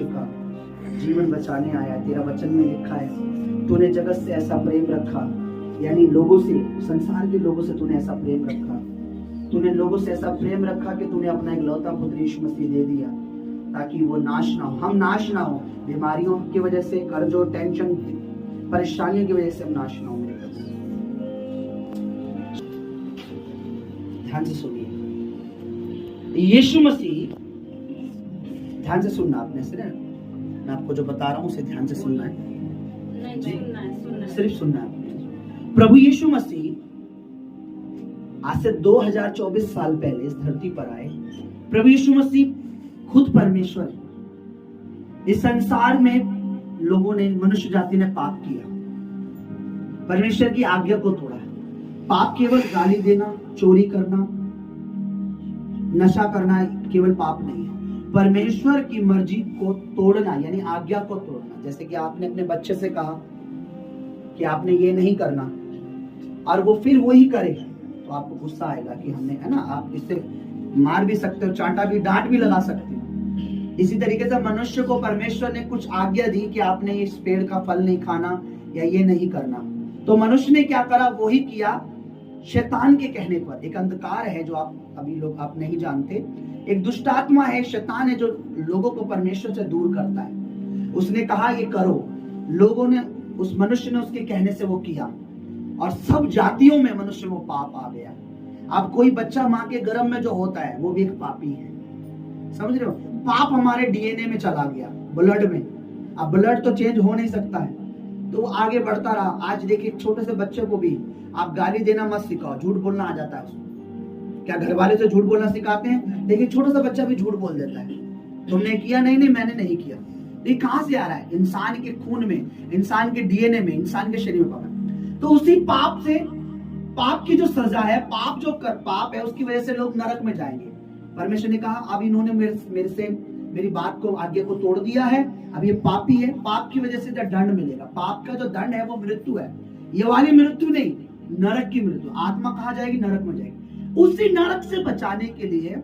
का जीवन बचाने आया। तेरा वचन में लिखा है तूने जगत से ऐसा प्रेम रखा, यानी लोगों से, संसार के लोगों से तूने ऐसा प्रेम रखा, तूने लोगों से ऐसा प्रेम रखा कि तूने अपना इकलौता पुत्र यीशु मसीह दे दिया ताकि वो नाश ना हो, हम नाश ना हो, बीमारियों की वजह से, कर्जों, टेंशन, परेशानियों की वजह से हम नाश ना हो। मेरे प्रभु ध्यान से सुनिए, यीशु मसीह, ध्यान से सुनना आपने, सिर्फ मैं आपको जो बता रहा हूँ उसे ध्यान से सुनना है, सिर्फ सुनना है। प्रभु यीशु मसीह आज से 2024 साल पहले इस धरती पर आए। प्रभु यीशु मसीह खुद परमेश्वर, इस संसार में लोगों ने, मनुष्य जाति ने पाप किया, परमेश्वर की आज्ञा को तोड़ा। पाप केवल गाली देना, चोरी करना, नशा करना केवल पाप नहीं है, परमेश्वर की मर्जी को तोड़ना यानी आज्ञा को तोड़ना। जैसे कि आपने अपने बच्चे से कहा कि आपने ये नहीं करना और वो फिर वही करे, तो आपको गुस्सा आएगा कि हमने, है ना, आप इससे मार भी सकते हो, चांटा भी, डांट भी लगा सकते हो। इसी तरीके से मनुष्य को परमेश्वर ने कुछ आज्ञा दी कि आपने इस पेड़ का फल नहीं खाना या ये नहीं करना, तो मनुष्य ने क्या करा, वही किया शैतान के कहने पर। एक अंधकार है जो आप नहीं जानते, एक दुष्ट आत्मा है, शैतान है जो लोगों को परमेश्वर से दूर करता है। उसने कहा ये करो, लोगों ने, उस मनुष्य ने उसके कहने से वो किया और सब जातियों में मनुष्य वो पाप आ गया। अब कोई बच्चा माँ के गर्भ में जो होता है वो भी एक पापी है, समझ रहे हो? पाप हमारे डीएनए में चला गया, ब्लड में। अब ब्लड तो चेंज हो नहीं सकता है, तो वो आगे बढ़ता रहा। आज देखिए छोटे से बच्चे को भी आप गाली देना मत सिखाओ, झूठ बोलना आ जाता है उसको। क्या घर वाले से झूठ बोलना सिखाते हैं? देखिए छोटा सा बच्चा भी झूठ बोल देता है, तुमने किया, नहीं नहीं मैंने नहीं किया। ये कहां से आ रहा है? इंसान के खून में, इंसान के डीएनए में, इंसान के शरीर में पाप। तो उसी पाप से, पाप की जो सजा है, पाप जो पाप है, उसकी वजह से लोग नरक में जाएंगे। परमेश्वर ने कहा अब इन्होंने मेरे से मेरी बात को, आज्ञा को तोड़ दिया है, अब ये पापी है, पाप की वजह से दंड मिलेगा। पाप का जो दंड है वो मृत्यु है, ये वाली मृत्यु नहीं, नरक की मृत्यु। आत्मा कहाँ जाएगी? नरक में जाएगी। उसी नरक से बचाने के लिए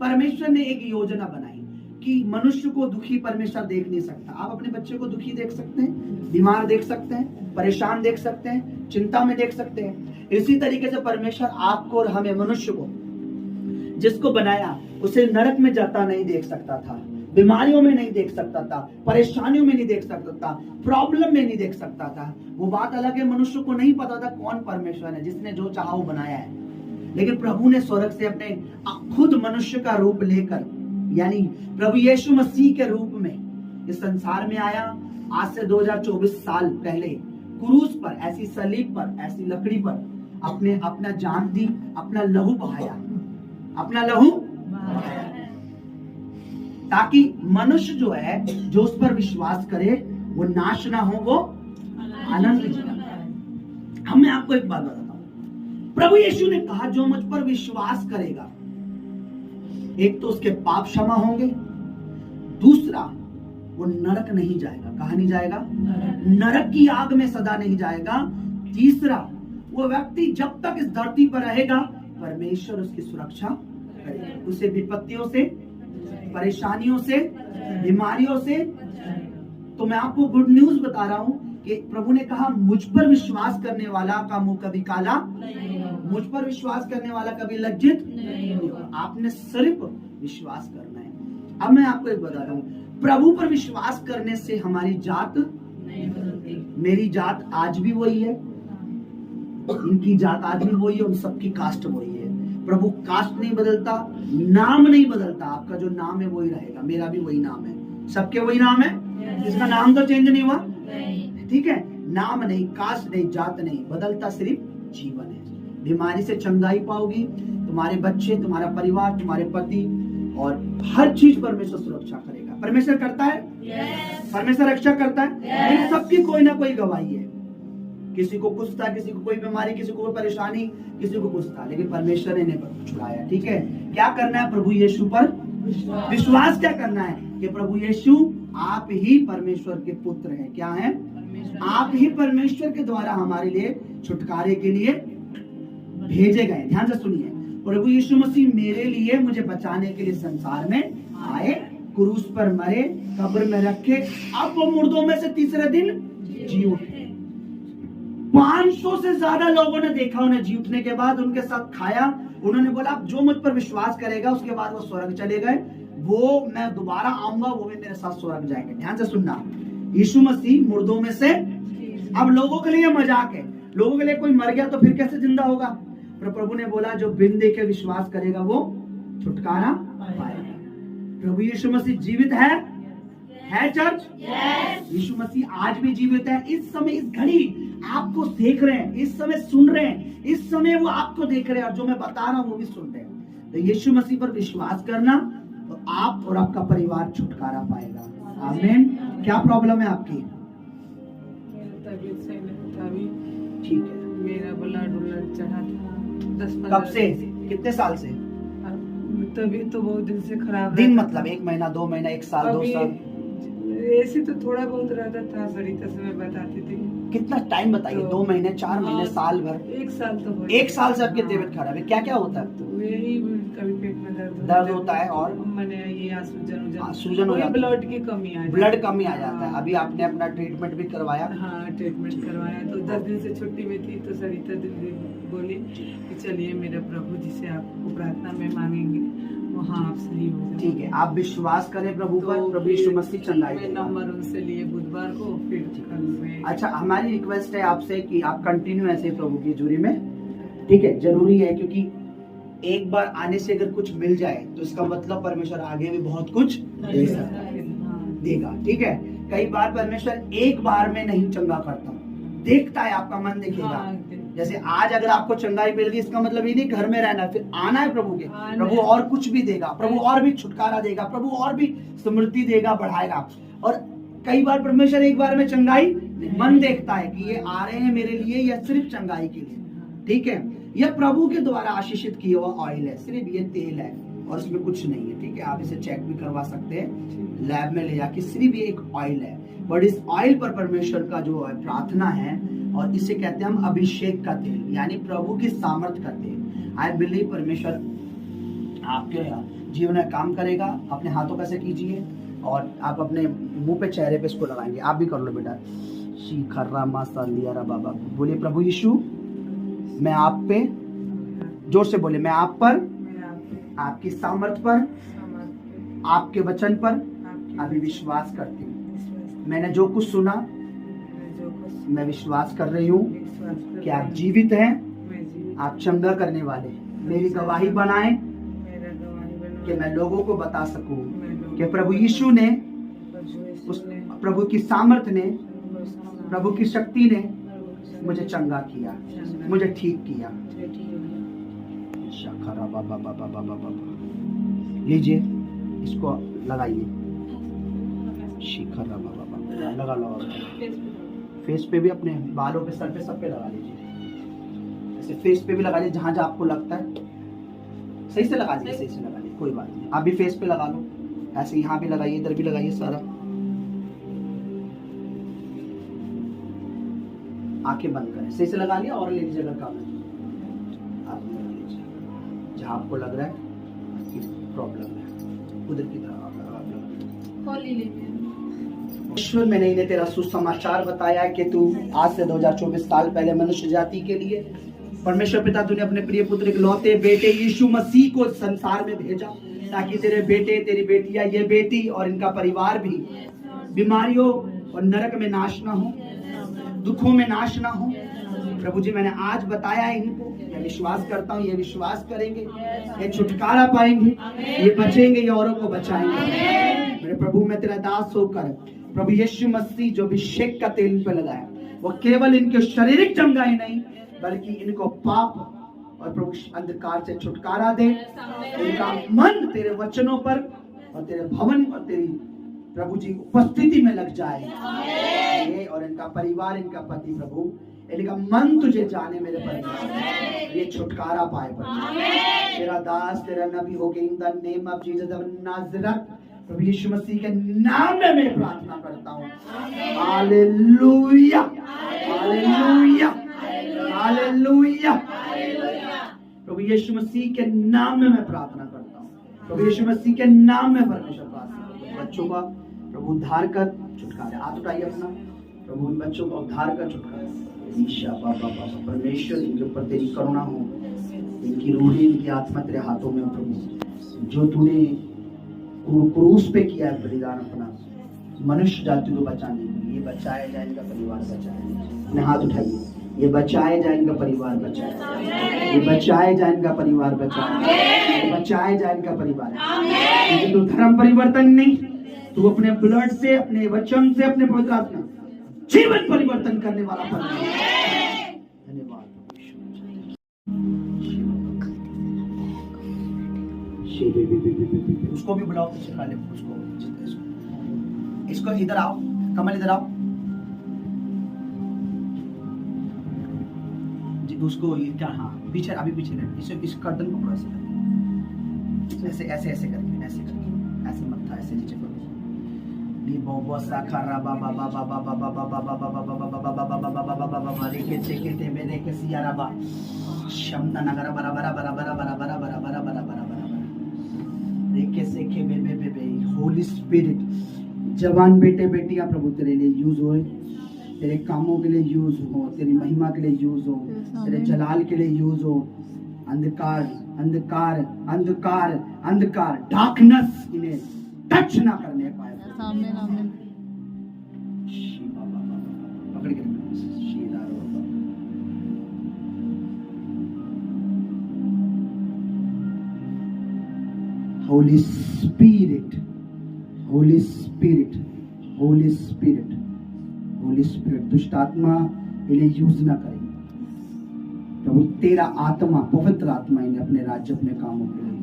परमेश्वर ने एक योजना बनाई कि मनुष्य को दुखी परमेश्वर देख नहीं सकता। आप अपने बच्चे को दुखी देख सकते हैं, बीमार देख सकते हैं, परेशान देख सकते हैं, चिंता में देख सकते हैं। इसी तरीके से परमेश्वर आपको और हमें, मनुष्य को, जिसको बनाया, उसे नरक में जाता नहीं देख सकता था, बीमारियों में नहीं देख सकता था, परेशानियों में नहीं देख सकता था, प्रॉब्लम में नहीं देख सकता था। वो बात अलग है, मनुष्य को नहीं पता था कौन परमेश्वर है जिसने जो चाहा वो बनाया है। लेकिन प्रभु ने स्वर्ग से अपने खुद मनुष्य का रूप लेकर, यानी प्रभु यीशु मसीह के रूप में इस संसार में आया। आज से 2024 साल पहले क्रूस पर, ऐसी सलीब पर, ऐसी लकड़ी पर अपने अपना जान दी, अपना लहू बहाया, अपना लहू, ताकि मनुष्य जो है, जो उस पर विश्वास करे, वो नाश ना हो, वो अनंत जीवन पाए। हम, मैं आपको एक बात बताता हूं, प्रभु यीशु ने कहा जो मुझ पर विश्वास करेगा, एक तो उसके पाप क्षमा होंगे, दूसरा वो नरक नहीं जाएगा। कहां नहीं जाएगा? नरक की आग में सदा नहीं जाएगा। तीसरा, वो व्यक्ति जब तक इस धरती पर रहेगा, परमेश्वर उसकी सुरक्षा करेगा, उसे विपत्तियों से, परेशानियों से, बीमारियों से। तो मैं आपको गुड न्यूज बता रहा हूं कि प्रभु ने कहा मुझ पर विश्वास करने वाला का मुंह कभी काला नहीं होगा, मुझ पर विश्वास करने वाला कभी लज्जित नहीं होगा। आपने सिर्फ विश्वास करना है। अब मैं आपको एक बता रहा हूं, प्रभु पर विश्वास करने से हमारी जात नहीं बदलती। मेरी जात आज भी वही है, इनकी जात आज भी वही है, उन सबकी कास्ट वही है। प्रभु कास्ट नहीं बदलता, नाम नहीं बदलता, आपका जो नाम है वही रहेगा, मेरा भी वही नाम है, सबके वही नाम है। इसका नाम तो चेंज नहीं हुआ, ठीक है? नाम नहीं, कास्ट नहीं, जात नहीं, बदलता सिर्फ जीवन है। बीमारी से चंगाई पाओगी, तुम्हारे बच्चे, तुम्हारा परिवार, तुम्हारे पति, और हर चीज परमेश्वर सुरक्षा करेगा। परमेश्वर करता है, परमेश्वर रक्षा करता है। इन सबकी कोई ना कोई गवाही है। किसी को कुछ था, किसी को कोई बीमारी, किसी को कोई परेशानी, किसी को कुछ था, लेकिन परमेश्वर ने इन्हें छुड़ाया। ठीक है, क्या करना है? प्रभु यीशु पर विश्वास। क्या करना है? कि प्रभु यीशु आप ही परमेश्वर के पुत्र हैं। क्या है? आप ही परमेश्वर के द्वारा हमारे लिए छुटकारे के लिए भेजे गए। ध्यान से सुनिए, प्रभु यीशु मसीह मेरे लिए, मुझे बचाने के लिए संसार में आए क्रूस पर मरे, कब्र में रखे, अब वो मुर्दों में से तीसरे दिन जी उठे। 500 से ज्यादा लोगों ने देखा उन्हें जी उठने के बाद, उनके साथ खाया। उन्होंने बोला जो मुझ पर विश्वास करेगा उसके बाद वो स्वर्ग चले गए, वो मैं दोबारा आऊंगा, वो भी मेरे साथ स्वर्ग जाएंगे। ध्यान से सुनना, यीशु मसीह मुर्दों में से, अब लोगों के लिए मजाक है, लोगों के लिए कोई मर गया तो फिर कैसे जिंदा होगा, पर प्रभु ने बोला जो बिन देखे विश्वास करेगा वो छुटकारा पाएगा। प्रभु यीशु मसीह जीवित है चर्च? यीशु मसीह आज भी जीवित है। इस समय, इस घड़ी आपको देख रहे हैं, इस समय सुन रहे हैं, इस समय वो आपको देख रहे हैं, और जो मैं बता रहा हूं वो भी सुन रहे हैं। तो यीशु मसीह पर विश्वास करना तो आप और आपका परिवार छुटकारा पाएगा। आमीन। क्या प्रॉब्लम है आपकी? तबीयत सही नहीं था अभी। ठीक है। मेरा ब्लड चढ़ा था 10-15। कब से? कितने साल से? तबीयत तो बहुत दिन से खराब। दिन मतलब 1 महीना, 2 महीना, 1 साल, 2 साल? ऐसे तो थोड़ा बहुत रहता था, सरिता से मैं बताती थी। कितना टाइम बताइए? तो 2 महीने, 4 महीने, साल भर? 1 साल तो हो। 1 साल से आपकी तबीयत खराब है। क्या क्या होता है? तो यही कभी पेट में दर्द होता है, और मैंने ये सूजन हो जाती है, ब्लड की कमी आ ब्लड कमी आ जाता है। अभी आपने अपना ट्रीटमेंट भी करवाया? हाँ, ट्रीटमेंट करवाया। तो 10 दिन से छुट्टी में थी, तो सरिता दीदी बोली कि चलिए मेरे प्रभु जी से आपको प्रार्थना में मांगेंगे, वहाँ आप सही हो जाए। ठीक है, आप विश्वास करें प्रभु पर, तो प्रभु यीशु मसीह चंगाई मैं देगा। नंबर उनसे लिए बुधवार को, फिर कल में। अच्छा, हमारी रिक्वेस्ट है आपसे कि आप कंटिन्यू ऐसे प्रभु की हजूरी में, ठीक है, जरूरी है, क्योंकि एक बार आने से अगर कुछ मिल जाए तो इसका मतलब परमेश्वर आगे भी बहुत कुछ दे सकता है, देगा। ठीक है, कई बार परमेश्वर एक बार में नहीं चंगा करता, देखता है, आपका मन देखेगा। जैसे आज अगर आपको चंगाई मिल गई, इसका मतलब ये नहीं घर में रहना, फिर आना है प्रभु के, प्रभु और कुछ भी देगा, प्रभु और भी छुटकारा देगा, प्रभु और भी समृद्धि देगा, बढ़ाएगा। और कई बार परमेश्वर एक बार में चंगाई, मन देखता है कि ये आ रहे हैं मेरे लिए या सिर्फ चंगाई के लिए। ठीक है, यह प्रभु के द्वारा आशीषित किया हुआ ऑयल है, सिर्फ ये तेल है और इसमें कुछ नहीं है। ठीक है, आप इसे चेक भी करवा सकते हैं लैब में ले जाके, सिर्फ ये एक ऑयल है। बट इस ऑयल पर परमेश्वर का जो प्रार्थना है, और इसे कहते हैं हम अभिषेक का तेल, यानी प्रभु की सामर्थ का तेल। आई बिलीव परमेश्वर आपके जीवन में काम करेगा। अपने हाथों कैसे कीजिए, और आप अपने मुंह पे, चेहरे पे इसको लगाएंगे। आप भी कर लो बेटा। शिखर्रा मासा लिया बाबा, बोलिए प्रभु यीशु मैं आप पे, जोर से बोले, मैं आप पर, आपकी सामर्थ पर, आपके वचन पर अभी विश्वास करती हूँ। मैंने जो कुछ सुना मैं विश्वास कर रही हूँ कि आप जीवित हैं, आप चंगा करने वाले। मेरी गवाही बनाए कि मैं लोगों को बता सकूं कि प्रभु यीशु ने, उस प्रभु की सामर्थ ने, प्रभु की शक्ति ने मुझे चंगा किया, मुझे ठीक किया। लीजिए, इसको लगाइए। शिखर लगा लो, फेस पे भी, अपने बालों पे, सर पे, सब पे लगा लीजिए। ऐसे फेस पे भी लगा लीजिए, जहां जहां आपको लगता है। सही से लगा लीजिए, सही से लगा लीजिए, कोई बात नहीं। आप भी फेस पे लगा लो, ऐसे यहाँ भी लगाइए, इधर भी लगाइए, सारा। आंखें बंद करें, सही से लगा लिया, और ले लीजिए अगर काम है आप लगा लीजिए जहाँ आपको लग रहा है कि प्रॉब्लम है, उधर की तरफ ईश्वर, मैंने इन्हें तेरा सुसमाचार बताया कि तू आज से 2024 साल पहले मनुष्य जाति के लिए, परमेश्वर पिता, तूने अपने प्रिय पुत्र इकलौते बेटे यीशु मसीह को संसार में भेजा, ताकि तेरे बेटे, तेरी बेटियां, ये बेटी और इनका परिवार भी बीमारियों और नरक में नाश ना हो, दुखों में नाश ना हो। प्रभु जी, मैंने आज बताया इनको, मैं विश्वास करता हूँ ये विश्वास करेंगे, ये छुटकारा पाएंगे, ये बचेंगे, ये औरों को बचाएंगे। मेरे प्रभु, मैं तेरा दास होकर प्रभु यीशु मसीह जो अभिषेक का तेल इन पर लगाया, वो केवल इनके शारीरिक चंगाई नहीं, बल्कि इनको पाप और प्रभु अंधकार से छुटकारा दे। इनका मन तेरे वचनों पर और तेरे भवन और तेरी प्रभु जी उपस्थिति में लग जाए, और इनका परिवार, इनका पति, प्रभु इनका मन तुझे जाने, मेरे परिवार ये छुटकारा पाए। तेरा दास, तेरा नबी हो गए, in the name of Jesus of Nazareth, प्रभु यीशु मसीह के नाम में मैं प्रार्थना करता हूँ। Hallelujah, hallelujah, hallelujah. प्रभु यीशु मसीह के नाम में मैं प्रार्थना करता हूँ, प्रभु यीशु मसीह के नाम में परमेश्वर प्रार्थना। बच्चों का प्रभु उद्धार कर, छुटकारा। हाथ उठाइए अपना, प्रभु इन बच्चों का उद्धार कर, छुटकारा। ईशा बाबा बाबा परमेश्वर, इनके ऊपर तेरी करुणा हो, इनकी रूही, इनकी आत्मा तेरे हाथों में हो प्रभु। जो तूने क्रूस पे किया है बलिदान अपना मनुष्य जाति को बचाने के लिए, ये बचाए जाए, इनका परिवार बचाए। अपने हाथ उठाइए, ये बचाए जाए, इनका परिवार बचाए, ये बचाए जाए, इनका परिवार बचाए, ये बचाए जाए, इनका परिवार। क्योंकि तू धर्म परिवर्तन नहीं, तू अपने ब्लड से, अपने वचन से, अपने पवित्र आत्मा जीवन परिवर्तन करने वाला परमेश्वर। धन्यवाद। उसको भी बुलाओ, सिखा ले उसको, इसको इधर आओ, कमल इधर आओ जी। उसको ये क्या, हाँ पीछे, अभी पीछे कर, इसे इस कर्तन को ऐसे करके, ऐसे ऐसे ऐसे करके, ऐसे करके, ऐसे मत था, ऐसे नीचे करो। नी बोबो साखरा बाबा बाबा बाबा बाबा बाबा बाबा बाबा बाबा बाबा बाबा बाबा रे के चेके ते मेरे के सियारा बा शमना नगर बरा बरा बरा बरा बरा बरा बरा बरा बरा बरा बरा रे के से के बे बे बे होली स्पिरिट, जवान बेटे बेटियां प्रभु तेरे लिए यूज होए, तेरे कामों के लिए यूज हो, तेरी महिमा के लिए यूज हो, तेरे जलाल के लिए यूज हो। अंधकार अंधकार अंधकार अंधकार डार्कनेस इन्हें टच ना करने पाए। आमीन आमीन। पकड़ के Holi spirit, Holi spirit, Holi spirit, Holi spirit दुष्ट आत्मा के लिए यूज ना करें प्रभु। तेरा आत्मा, पवित्र आत्मा इन्हें अपने राज्य, अपने कामों के लिए,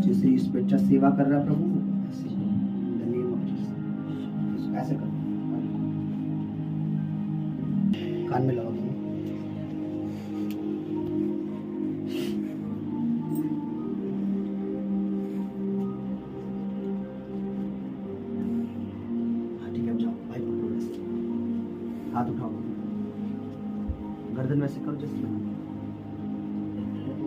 जैसे इस बच्चा सेवा कर रहा प्रभु, ऐसे कर, कान में लगाओ। ठीक है, जाओ भाई, पकड़ो वैसे, हाथ उठाओ, गर्दन वैसे करो जैसे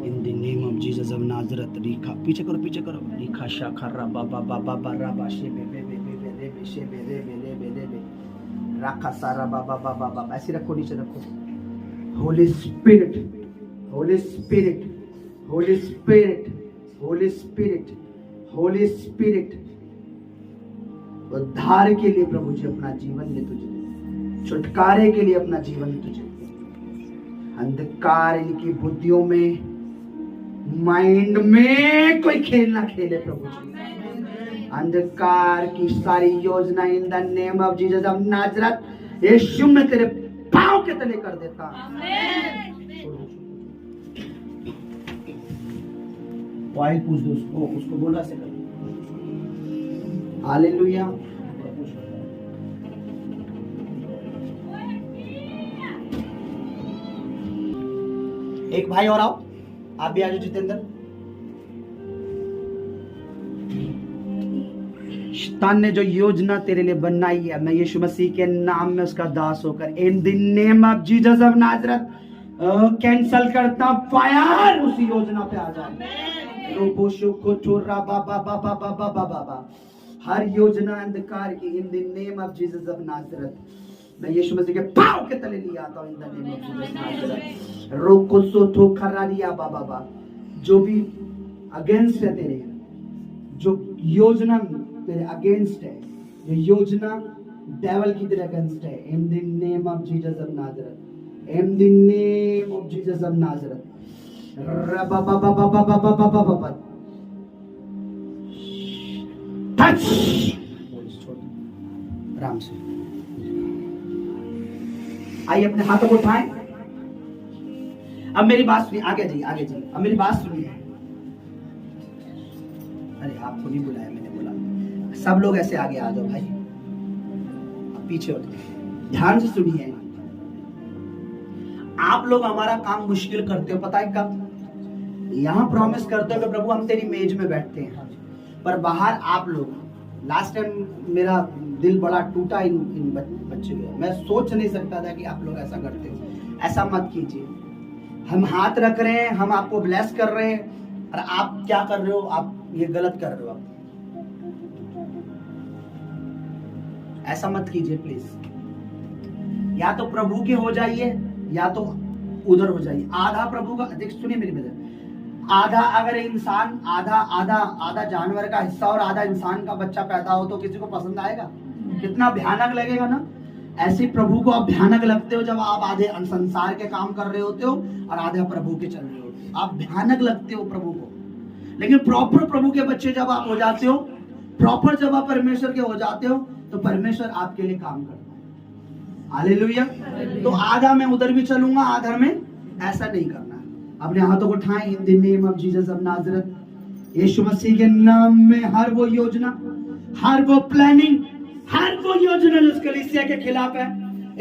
in the name of Jesus of Nazareth. रेखा पीछे करो, पीछे करो। रेखा शाखा रबा बाबा बाबा रबा शे बे बे बे बे बे बे शे बे रे बे रे बे रे बे राखा सारा बाबा बाबा बाबा। ऐसे रखो, नीचे रखो। Holi spirit, Holi spirit, Holi spirit, Holi spirit, Holi spirit उद्धार के लिए प्रभु जी अपना जीवन दे तुझे, छुटकारे के लिए अपना जीवन तुझे। अंधकार इनकी बुद्धियों में, माइंड में कोई खेल ना खेले प्रभु जी। अंधकार की सारी योजना in the name of Jesus of Nazareth, यीशु में तेरे पांव के तले कर देता। ऑयल पूछ दो उसको, उसको बोला से कर। हालेलुया। एक भाई और आओ, आप भी आ जाओ जितेंद्र। शैतान ने जो योजना तेरे लिए बनाई है, मैं यीशु मसीह के नाम में उसका दास होकर इन the name of Jesus of नाजरत cancel करता। फायर उसी योजना पे आ जाए। रोबोशो को चोरा बाबा बाबा बाबा बाबा, हर योजना अंधकार की in the name of Jesus of Nazareth मैं यीशु मसीह के पांव के तले लिए आता हूं in the name of Jesus Nazareth. रोको सोतो खरारिया बाबा बा, जो भी अगेंस्ट है तेरे, जो योजना तेरे अगेंस्ट है, जो योजना डेविल की तेरे अगेंस्ट है, इन the name of Jesus of नाजरत, in the name of Jesus of नाजरत। Touch आराम से। आइए अपने हाथों को उठाएं। अब मेरी बात सुनिए, आगे जाइए, आगे जाइए। अब मेरी बात सुनिए। अरे आपको नहीं बुलाया मैंने, बोला सब लोग ऐसे आगे आ जाओ भाई, अब पीछे हो। ध्यान से सुनिए। आप लोग हमारा काम मुश्किल करते हो, पता है कब? यहाँ प्रॉमिस करते हो कि प्रभु हम तेरी मेज में बैठते हैं, पर बाहर आप लोग। लास्ट टाइम मेरा दिल बड़ा टूटा इन बच्चे को। मैं सोच नहीं सकता था कि आप लोग ऐसा करते हो। ऐसा मत कीजिए। हम हाथ रख रहे हैं, हम आपको ब्लेस कर रहे हैं, और आप क्या कर रहे हो? आप ये गलत कर रहे हो। ऐसा मत कीजिए प्लीज। या तो प्रभु के हो जाइए या तो उधर हो जाइए। आधा प्रभु का, देख सुनिए मेरी बात, आधा अगर इंसान आधा आधा आधा जानवर का हिस्सा और आधा इंसान का बच्चा पैदा हो तो किसी को पसंद आएगा? कितना भयानक लगेगा ना। ऐसे प्रभु को आप भयानक लगते हो जब आप आधे संसार के काम कर रहे होते हो और आधे प्रभु के चल रहे होते हो। आप भयानक लगते हो प्रभु को। लेकिन प्रॉपर प्रभु के बच्चे जब आप हो जाते हो, प्रॉपर जब आप परमेश्वर के हो जाते हो, तो परमेश्वर आपके लिए काम करता है। हालेलुया। तो आधा मैं उधर भी चलूंगा, आधा में ऐसा नहीं करना है। अपने हाथों को उठाएं। In the name of Jesus of Nazareth, यीशु मसीह के नाम में हर वो योजना, हर वो प्लानिंग, हर वो योजना जो इस कलीसिया के खिलाफ है,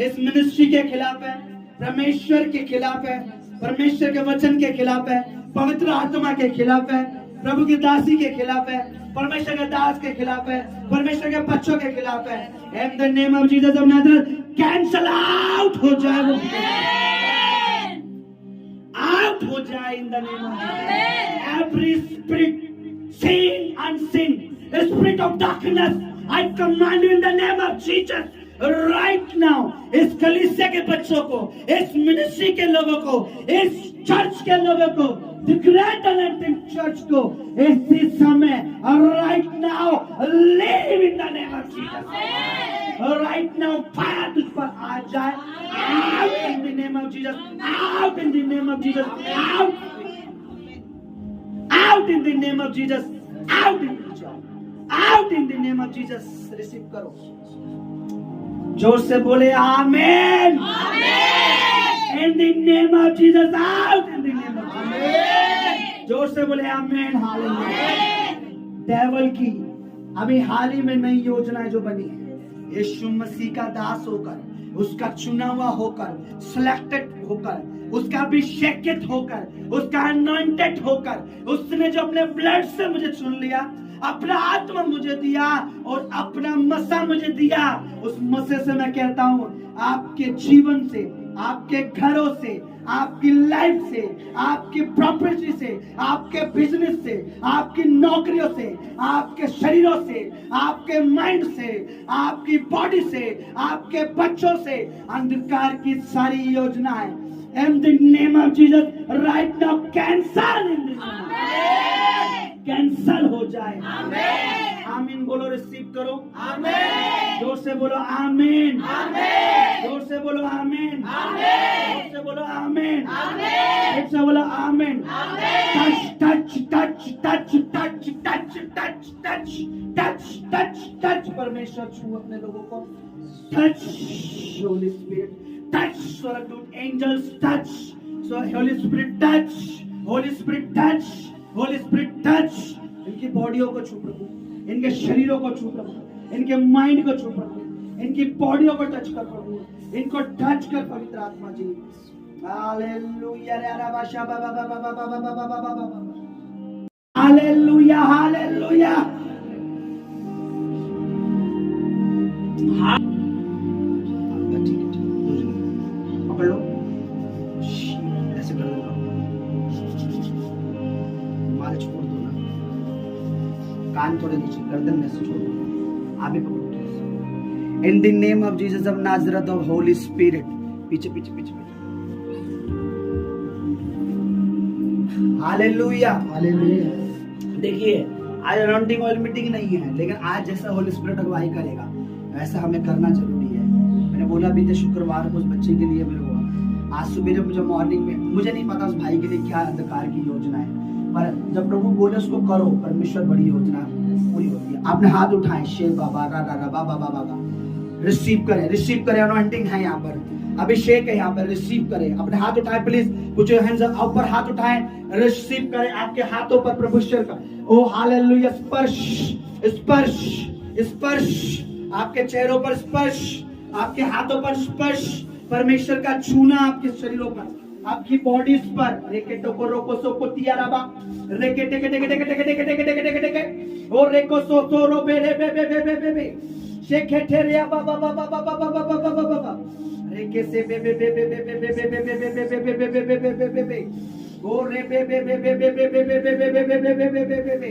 इस मिनिस्ट्री के खिलाफ है, परमेश्वर के खिलाफ है, परमेश्वर के वचन के खिलाफ है, पवित्र आत्मा के खिलाफ है, प्रभु की दासी के खिलाफ है, परमेश्वर के दास के खिलाफ है, परमेश्वर के बच्चों के खिलाफ है, इन the name of Jesus of Nazareth cancel out हो जाए, वो आउट हो जाए इन the name of Jesus. Every spirit sin unseen, the spirit of darkness, I command you in the name of Jesus right now, इस कलीसिया के बच्चों को, इस मिनिस्ट्री के लोगों को, इस चर्च के लोगों को, the great anointing church को इसी समय right now live in the name of Jesus। right now fire तुझ पर आ जाए, out in the name of Jesus, out in the name of Jesus, out in the name of Jesus, out in the name of Jesus। Receive करो, जोर से बोले आमेन, in the name of Jesus, out in the name of Jesus, जोर से बोले आमेन, hallelujah. Devil की अभी हाल ही में नई योजनाएं जो बनी है, यीशु मसीह का दास होकर, उसका चुना हुआ होकर, सिलेक्टेड होकर, उसका अभिषेकित होकर, उसका अनॉइंटेड होकर, उसने जो अपने ब्लड से मुझे चुन लिया, अपना आत्मा मुझे दिया और अपना मसा मुझे दिया, उस मसे से मैं कहता हूं आपके जीवन से, आपके घरों से, आपकी लाइफ से, आपकी प्रॉपर्टी से, आपके बिजनेस से, आपकी नौकरियों से, आपके शरीरों से, आपके माइंड से, आपकी बॉडी से, आपके बच्चों से अंधकार की सारी योजनाएं in the name of Jesus right now cancel in this name, cancel हो जाए। आमीन बोलो, रिसीव करो, जोर से बोलो आमीन, जोर से बोलो आमीन, जोर से बोलो आमीन, जोर से बोलो आमीन। Touch touch touch touch touch touch touch touch touch touch परमेश्वर छू अपने लोगों को, टच होली स्पिरिट, touch स्वर्गदूत, angels touch, so Holy Spirit touch, Holy Spirit touch, Holy Spirit touch। इनकी बॉडियों को छू प्रभु, इनके शरीरों को छू प्रभु, इनके माइंड को छू प्रभु, इनकी बॉडियों को टच कर प्रभु, इनको टच कर पवित्र आत्मा जी। Hallelujah, hallelujah, hallelujah. पकड़ लो, ऐसे कर लो, माल छोड़ दो ना, कान थोड़े नीचे, गर्दन में से छोड़ दो, आप भी पकड़ो। इन the name of Jesus of Nazareth of Holi spirit, पीछे पीछे पीछे पीछे। Hallelujah, hallelujah. देखिए आज अनॉइंटिंग ऑयल मीटिंग नहीं है, लेकिन आज जैसा होली स्पिरिट अगुवाई करेगा वैसा हमें करना जरूरी है। मैंने बोला बीते शुक्रवार को उस बच्चे के लिए, मेरे को आज सुबह मुझे मॉर्निंग में, मुझे नहीं पता उस भाई के लिए क्या अंधकार की योजना है, पर जब प्रभु बोले उसको करो, परमेश्वर बड़ी योजना पूरी होती है। अपने हाथ उठाएं, शेर बाबा रा रा रा बाबा बाबा, रिसीव करें, रिसीव करें। अनॉइंटिंग है यहाँ पर, अभिषेक है यहाँ पर, रिसीव करें। अपने हाथ उठाएं प्लीज, कुछ हैंड्स ऊपर, हाथ उठाएं, रिसीव करें आपके हाथों पर परमेश्वर का ओ हालेलुया स्पर्श, स्पर्श, स्पर्श, आपके चेहरों पर स्पर्श, आपके हाथों पर स्पर्श, परमेश्वर का छूना आपके शरीरों पर, आपकी बॉडी पर। रेके टोको रोको सोको तियाराबा, रेके टेके टेके टेके टेके टेके टेके टेके टेके टेके ओ रेको सो तो रो बे बे बे बे बे बे बे शेखे ठेरिया बाबा बाबा बाबा बाबा बाबा बाबा रेके से बे बे बे बे बे बे बे बे बे बे बे बे बे बे बे बे बे बे ओ रे बे बे बे बे बे बे बे बे बे बे बे बे बे बे बे बे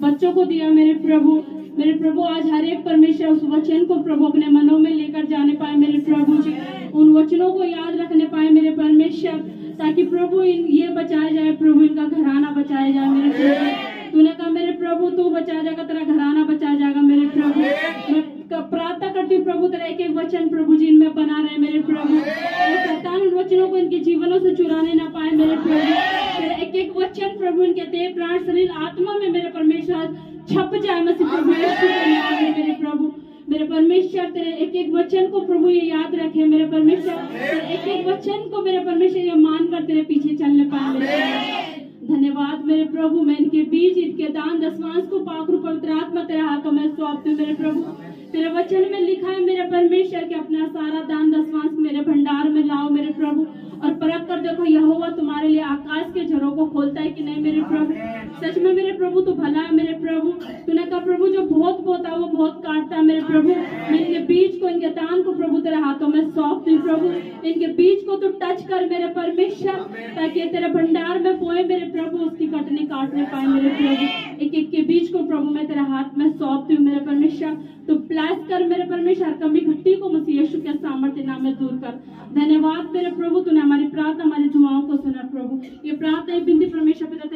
बच्चों को दिया मेरे प्रभु आज हर एक परमेश्वर उस वचन को प्रभु अपने मनों में लेकर जाने पाए मेरे प्रभु जी, उन वचनों को याद रखने पाए मेरे परमेश्वर, ताकि प्रभु ये बचाया जाए, प्रभु इनका घराना बचाया जाए मेरे प्रभु। तूने कहा मेरे प्रभु तू बचाया जाएगा, तेरा घराना बचाया जाएगा मेरे प्रभु। मैं प्रार्थना करती हूँ प्रभु तेरा एक एक वचन प्रभु जी इनमें बना रहे मेरे प्रभु, और शैतान उन वचनों को इनके जीवनों से चुराने ना पाए मेरे प्रभु। तेरा एक एक वचन प्रभु इनके देह प्राण शरीर आत्मा में मेरे परमेश्वर छप जाए मसीह प्रभु यीशु के नाम में मेरे प्रभु। मेरे परमेश्वर तेरे एक एक वचन को प्रभु ये याद रखे मेरे परमेश्वर, तेरे एक एक वचन को मेरे परमेश्वर ये मान कर तेरे पीछे चलने पाए मेरे प्रभु। धन्यवाद मेरे प्रभु, मैं इनके बीच इनके दान दशमांश को पाक रूप पवित्र आत्मा तेरे हाथों में सौंपती हूँ मेरे प्रभु। तेरे वचन में लिखा है मेरे परमेश्वर कि अपना सारा दान दशमांश मेरे भंडार में लाओ मेरे प्रभु, और परख कर देखो यहोवा तुम्हारे लिए आकाश के झरों को खोलता है कि नहीं मेरे प्रभु। सच में मेरे प्रभु तू भला है मेरे प्रभु। तूने कहा प्रभु जो बहुत बोता है वो बहुत काटता है मेरे प्रभु। मैं इनके बीज को इनके दान को प्रभु तेरे हाथों में सौंपती हूँ प्रभु। इनके बीज को तू टच कर मेरे परमेश्वर, ताकि तेरे भंडार में बोए मेरे प्रभु उसकी कटनी काटने पाए मेरे प्रभु। एक एक के बीज को प्रभु मैं तेरे हाथ में सौंपती हूँ मेरे परमेश्वर। तो प्लास कर मेरे परमेश्वर, कमी घट्टी को मसीह यीशु के सामर्थ्य नाम में दूर कर। धन्यवाद मेरे प्रभु, तूने हमारी प्रार्थना हमारी दुआओं को सुना प्रभु। ये प्रार्थना बिंदी परमेश्वर पिता